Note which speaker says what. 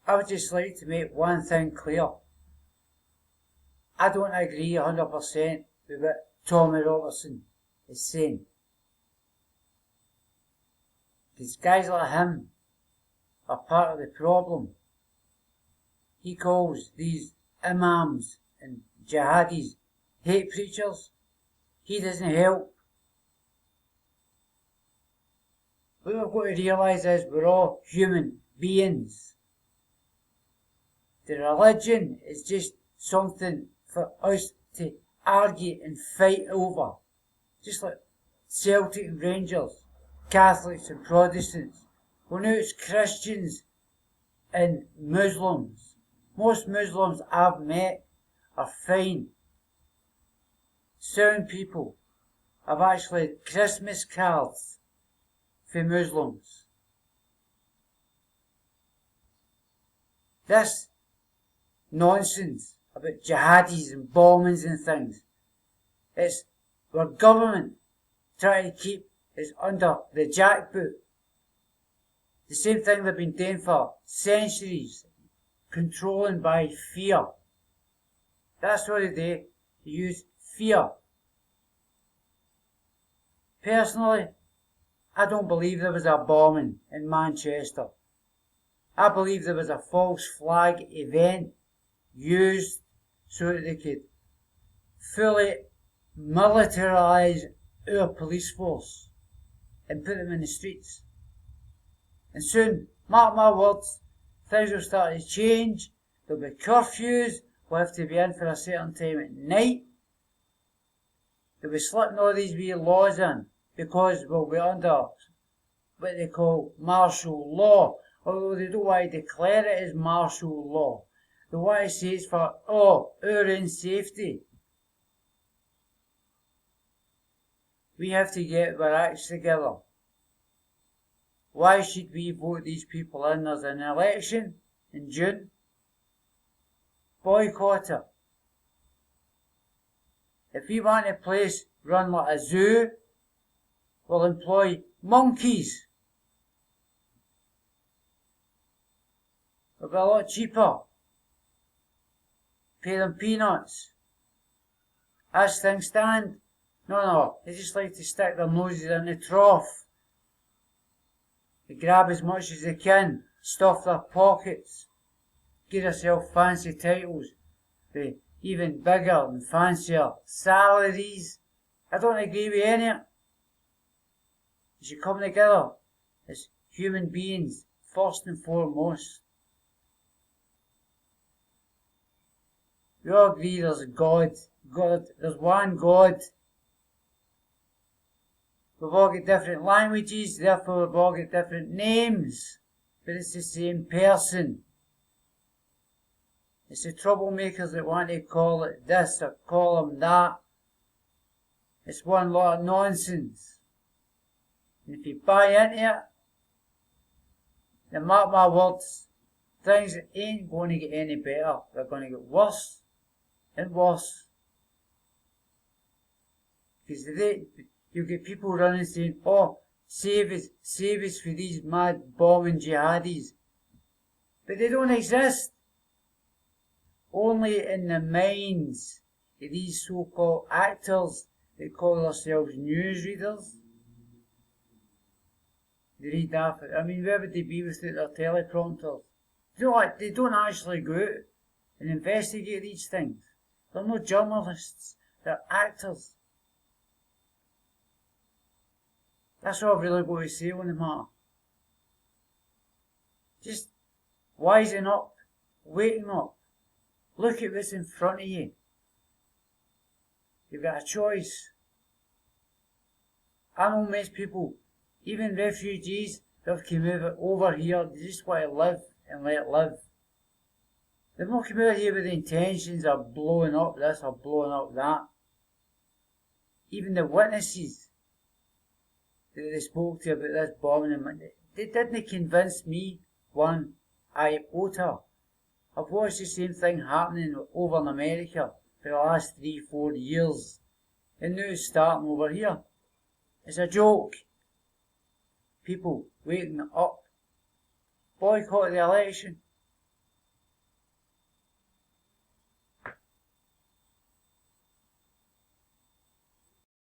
Speaker 1: I would just like to make one thing clear. I don't agree 100% with what Tommy Robertson is saying. Because guys like him are part of the problem. He calls these imams and jihadis hate preachers. He doesn't help. What we've got to realise is we're all human beings. The religion is just something for us to argue and fight over. Just like Celtic and Rangers, Catholics and Protestants. Well, now it's Christians and Muslims. Most Muslims I've met are fine, sound people. I've actually had Christmas cards for Muslims. This nonsense about jihadis and bombings and things, it's our government trying to keep us under the jackboot. The same thing they've been doing for centuries, controlling by fear. That's what they do. They use fear. Personally, I don't believe there was a bombing in Manchester. I believe there was a false flag event used so that they could fully militarise our police force and put them in the streets. And soon, mark my words, things will start to change. There'll be curfews. We'll have to be in for a certain time at night. They'll be slipping all these wee laws in because we'll be under what they call martial law. Although they don't want to declare it as martial law. They want to say it's for, our own safety. We have to get our acts together. Why should we vote these people in? There's an election in June. Boycott it. If we want a place run like a zoo, we'll employ monkeys. It'll be a lot cheaper. Pay them peanuts. As things stand, no, they just like to stick their noses in the trough. They grab as much as they can, stuff their pockets, give themselves fancy titles, with even bigger and fancier salaries. I don't agree with any of it. We should come together as human beings, first and foremost. We all agree there's a God. There's one God. We've all got different languages, therefore we've all got different names. But it's the same person. It's the troublemakers that want to call it this or call them that. It's one lot of nonsense. And if you buy into it, then mark my words, things ain't going to get any better. They're going to get worse and worse. Because you get people running saying, oh, save us for these mad bombing jihadis. But they don't exist. Only in the minds of these so-called actors that call themselves newsreaders. They read that. I mean, where would they be without their teleprompters? They don't actually go out and investigate these things. They're not journalists. They're actors. That's all I've really got to say on the matter. Just wising up, waking up. Look at what's in front of you. You've got a choice. I know most people, even refugees, they've come over here, they just want to live and let live. They've not come over here with the intentions of blowing up this or blowing up that. Even the witnesses that they spoke to about this bombing, they didn't convince me one iota. I've watched the same thing happening over in America for the last 3-4 years. And now it's starting over here. It's a joke. People waking up. Boycott the election.